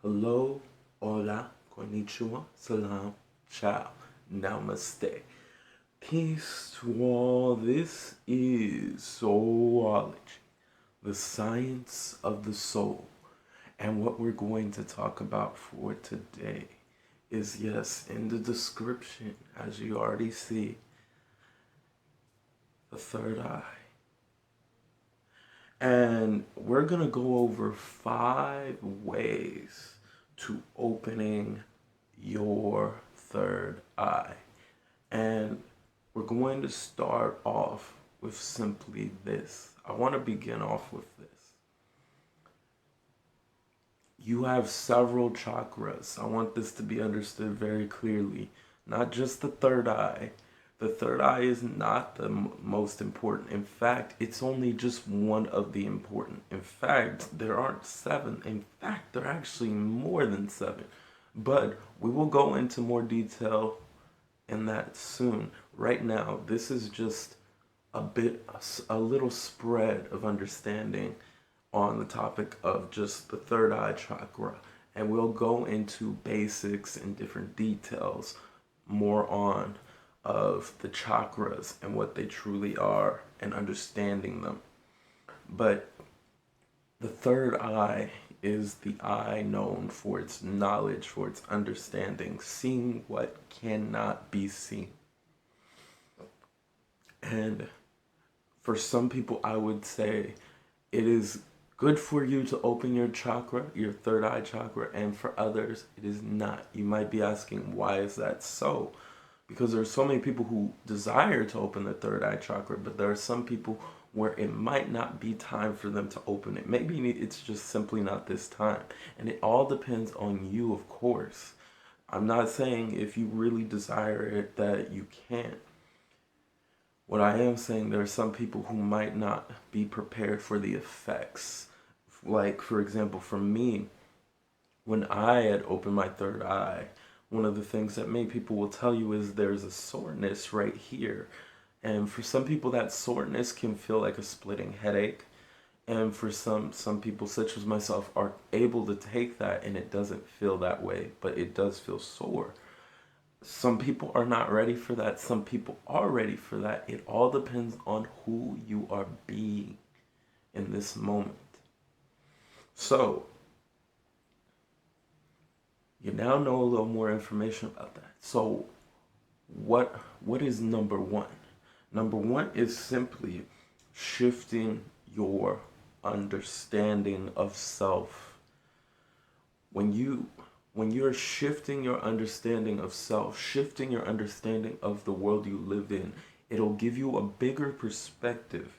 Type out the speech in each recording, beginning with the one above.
Hello, Hola, Konnichiwa, Salaam, Ciao Namaste. Peace to all. This is Soulology, the science of the soul. And what we're going to talk about for today is, yes, in the description, as you already see, the third eye. And we're going to go over 5 ways to opening your third eye. And we're going to start off with simply this. I want to begin off with this. You have several chakras. I want this to be understood very clearly. Not just the third eye. The third eye is not the most important. In fact, it's only just one of the important. In fact, there aren't 7. In fact, there are actually more than 7. But we will go into more detail in that soon. Right now, this is just a little spread of understanding on the topic of just the third eye chakra. And we'll go into basics and different details more on of the chakras and what they truly are and understanding them. But the third eye is the eye known for its knowledge, for its understanding, seeing what cannot be seen. And for some people, I would say it is good for you to open your chakra, your third eye chakra, and for others, it is not. You might be asking, why is that so? Because there are so many people who desire to open the third eye chakra, but there are some people where it might not be time for them to open it. Maybe it's just simply not this time. And it all depends on you, of course. I'm not saying if you really desire it that you can't. What I am saying, there are some people who might not be prepared for the effects. Like, for example, for me, when I had opened my third eye, one of the things that many people will tell you is there's a soreness right here. And for some people, that soreness can feel like a splitting headache. And for some people, such as myself, are able to take that and it doesn't feel that way, but it does feel sore. Some people are not ready for that. Some people are ready for that. It all depends on who you are being in this moment. So, you now know a little more information about that. So, what is number 1? Number 1 is simply shifting your understanding of self. When you're shifting your understanding of self, shifting your understanding of the world you live in, it'll give you a bigger perspective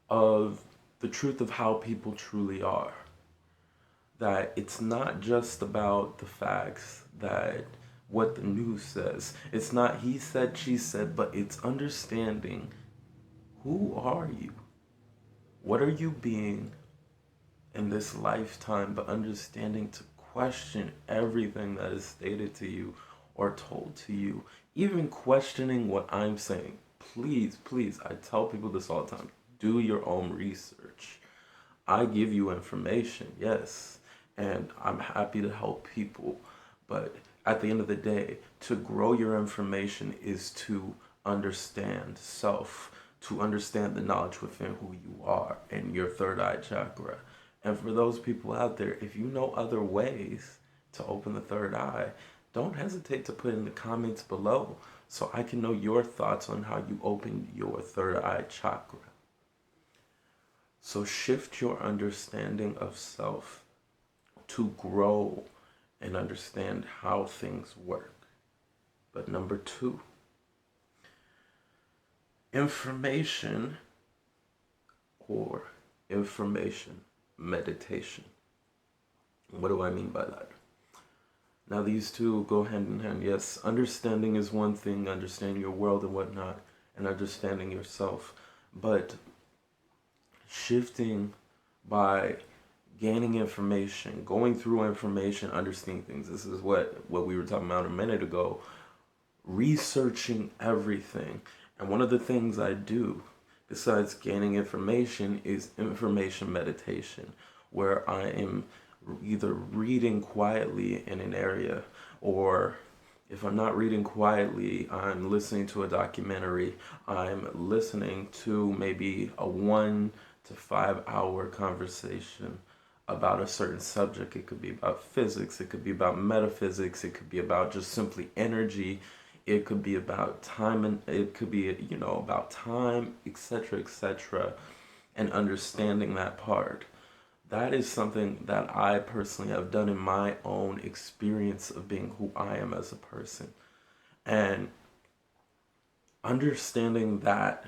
of the truth of how people truly are. That it's not just about the facts, that what the news says. It's not he said, she said, but it's understanding who are you? What are you being in this lifetime, but understanding to question everything that is stated to you or told to you, even questioning what I'm saying. Please, please, I tell people this all the time, do your own research. I give you information, yes, and I'm happy to help people, but at the end of the day, to grow your information is to understand self, to understand the knowledge within who you are and your third eye chakra. And for those people out there, if you know other ways to open the third eye, don't hesitate to put in the comments below so I can know your thoughts on how you open your third eye chakra. So shift your understanding of self to grow and understand how things work. But number 2, information or information meditation. What do I mean by that? Now these two go hand in hand. Yes, understanding is one thing, understanding your world and whatnot, and understanding yourself. But shifting by gaining information, going through information, understanding things. This is what we were talking about a minute ago. Researching everything. And one of the things I do, besides gaining information, is information meditation, where I am either reading quietly in an area, or if I'm not reading quietly, I'm listening to a documentary. I'm listening to maybe a 1 to 5 hour conversation about a certain subject. It could be about physics, it could be about metaphysics, it could be about just simply energy, it could be about time, and it could be, about time, etc., etc., and understanding that part. That is something that I personally have done in my own experience of being who I am as a person. And understanding that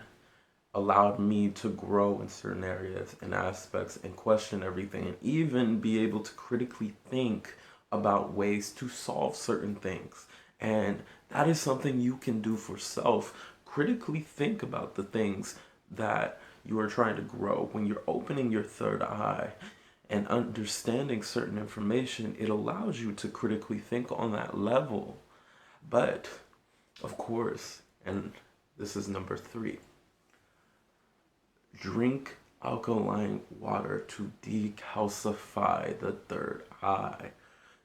allowed me to grow in certain areas and aspects and question everything and even be able to critically think about ways to solve certain things. And that is something you can do for self. Critically think about the things that you are trying to grow. When you're opening your third eye and understanding certain information, it allows you to critically think on that level. But, of course, and this is number 3, drink alkaline water to decalcify the third eye.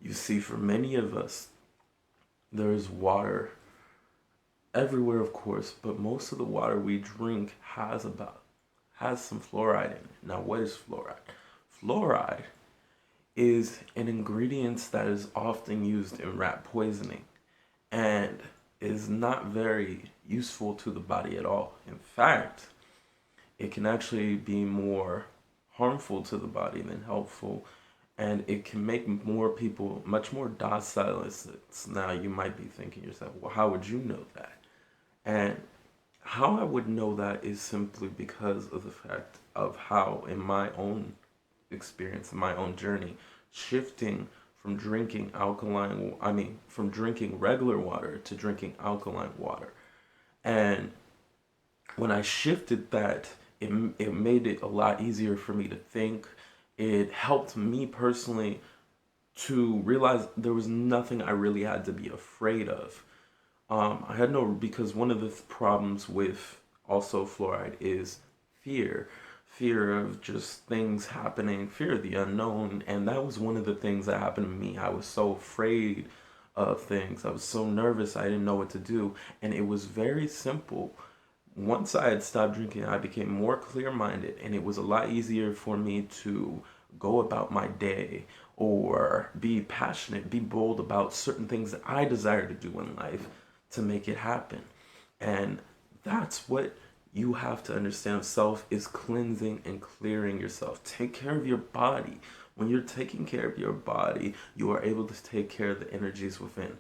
You see, for many of us, there is water everywhere, of course, but most of the water we drink has some fluoride in it. Now, what is fluoride? Fluoride is an ingredient that is often used in rat poisoning and is not very useful to the body at all. In fact, it can actually be more harmful to the body than helpful, and it can make more people much more docile. Now, you might be thinking to yourself, well, how would you know that? And how I would know that is simply because of the fact of how, in my own experience, in my own journey, shifting from from drinking regular water to drinking alkaline water. And when I shifted that, it made it a lot easier for me to think. It helped me personally to realize there was nothing I really had to be afraid of. I had no, because one of the problems with also fluoride is fear. Fear of just things happening, fear of the unknown. And that was one of the things that happened to me. I was so afraid of things. I was so nervous. I didn't know what to do. And it was very simple. Once I had stopped drinking, I became more clear minded, and it was a lot easier for me to go about my day or be passionate, be bold about certain things that I desire to do in life to make it happen. And that's what you have to understand. Self is cleansing and clearing yourself. Take care of your body. When you're taking care of your body, you are able to take care of the energies within.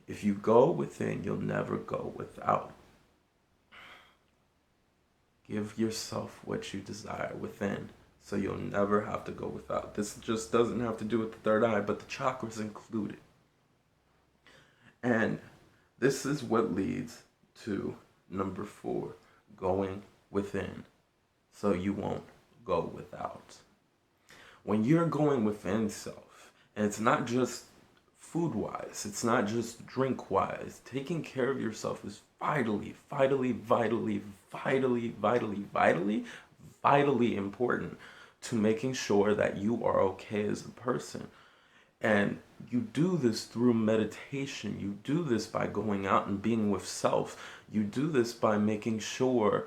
If you go within, you'll never go without. Give yourself what you desire within, so you'll never have to go without. This just doesn't have to do with the third eye, but the chakras included. And this is what leads to number 4, going within, so you won't go without. When you're going within self, and it's not just food wise, it's not just drink wise, taking care of yourself is vitally, vitally, vitally, vitally, vitally, vitally, vitally important to making sure that you are okay as a person. And you do this through meditation. You do this by going out and being with self. You do this by making sure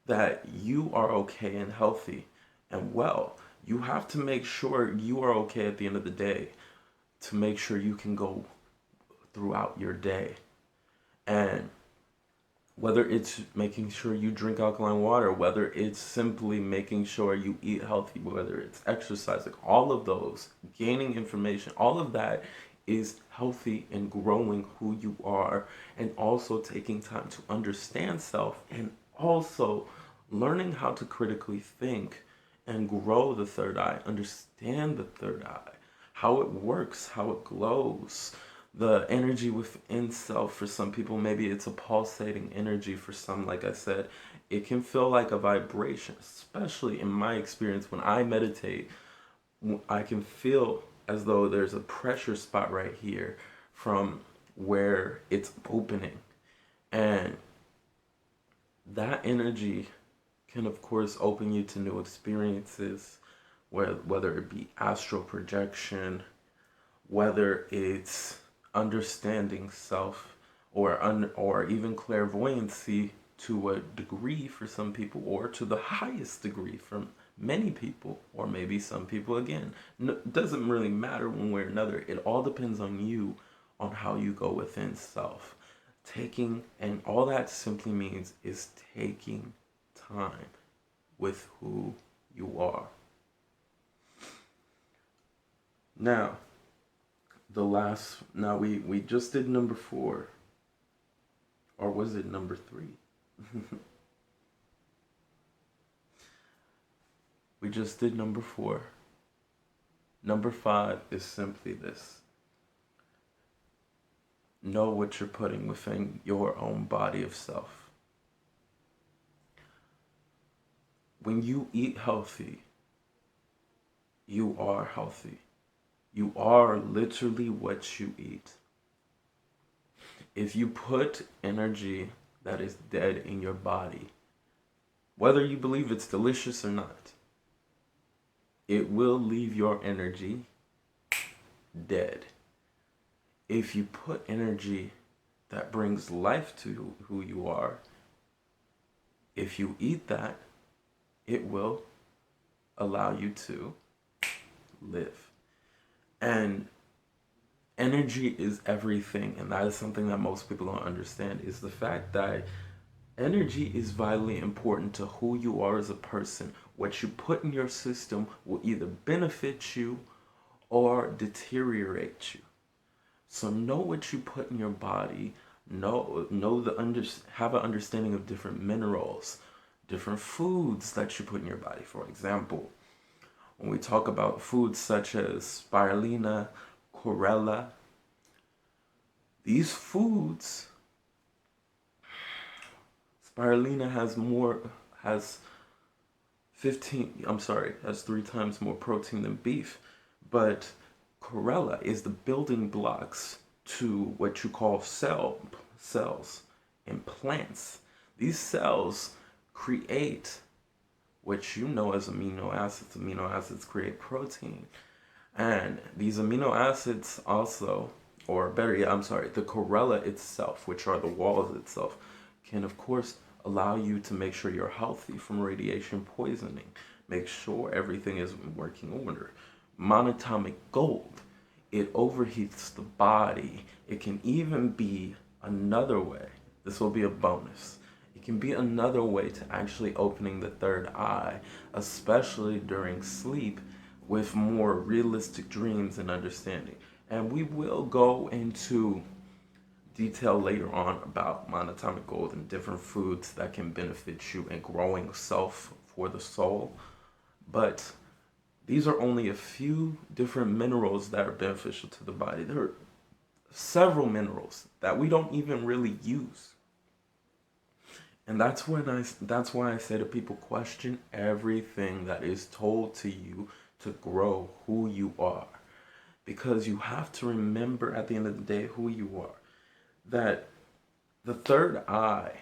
that you are okay and healthy and well. You have to make sure you are okay at the end of the day to make sure you can go throughout your day. And whether it's making sure you drink alkaline water, whether it's simply making sure you eat healthy, whether it's exercising, all of those, gaining information, all of that is healthy and growing who you are, and also taking time to understand self, and also learning how to critically think and grow the third eye, understand the third eye, how it works, how it glows, the energy within self. For some people, maybe it's a pulsating energy. For some, like I said, it can feel like a vibration. Especially in my experience, when I meditate, I can feel as though there's a pressure spot right here from where it's opening. And that energy can, of course, open you to new experiences, whether it be astral projection, whether it's understanding self, or even clairvoyancy to a degree for some people, or to the highest degree from many people, or maybe some people again. Doesn't really matter one way or another. It all depends on you, on how you go within self. And all that simply means is taking time with who you are. Now, we just did number 4, or was it number 3? We just did number 4. Number 5 is simply this: know what you're putting within your own body of self. When you eat healthy, you are healthy. You are literally what you eat. If you put energy that is dead in your body, whether you believe it's delicious or not, it will leave your energy dead. If you put energy that brings life to who you are, if you eat that, it will allow you to live. And energy is everything, and that is something that most people don't understand, is the fact that energy is vitally important to who you are as a person. What you put in your system will either benefit you or deteriorate you. So know what you put in your body. Have an understanding of different minerals, different foods that you put in your body. For example, when we talk about foods such as spirulina, chlorella, these foods, spirulina has 3 times more protein than beef, but chlorella is the building blocks to what you call cells in plants. These cells create what you know as amino acids. Amino acids create protein. And these amino acids also, or better yet, the chlorella itself, which are the walls itself, can of course allow you to make sure you're healthy from radiation poisoning. Make sure everything is in working order. Monatomic gold, it overheats the body. It can even be another way. This will be a bonus. It can be another way to actually opening the third eye, especially during sleep, with more realistic dreams and understanding. And we will go into detail later on about monatomic gold and different foods that can benefit you in growing self for the soul. But these are only a few different minerals that are beneficial to the body. There are several minerals that we don't even really use. And that's why I say to people, question everything that is told to you to grow who you are. Because you have to remember at the end of the day who you are. That the third eye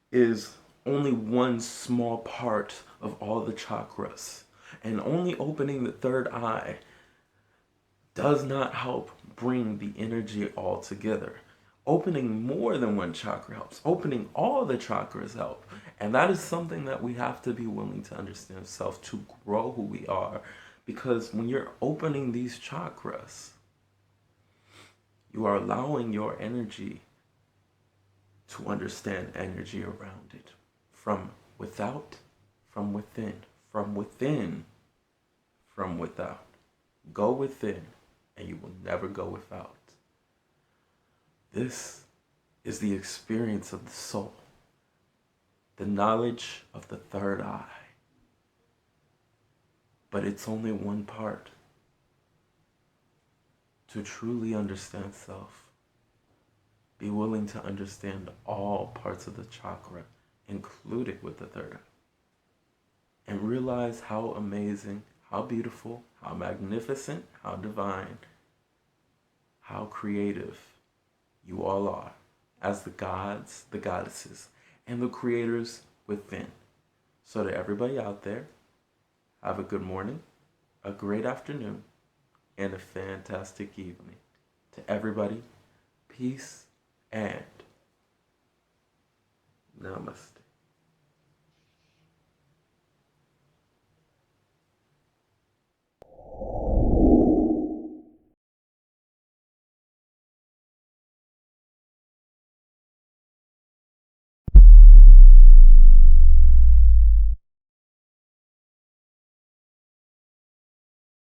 is only one small part of all the chakras. And only opening the third eye does not help bring the energy all together. Opening more than one chakra helps. Opening all the chakras help. And that is something that we have to be willing to understand ourselves to grow who we are. Because when you're opening these chakras, you are allowing your energy to understand energy around it. From without, from within, from within, from without. Go within, and you will never go without. This is the experience of the soul, the knowledge of the third eye. But it's only one part. To truly understand self, be willing to understand all parts of the chakra, included with the third eye. And realize how amazing, how beautiful, how magnificent, how divine, how creative you all are as the gods, the goddesses, and the creators within. So to everybody out there, Have a good morning, a great afternoon, and a fantastic evening. To everybody, peace and namaste.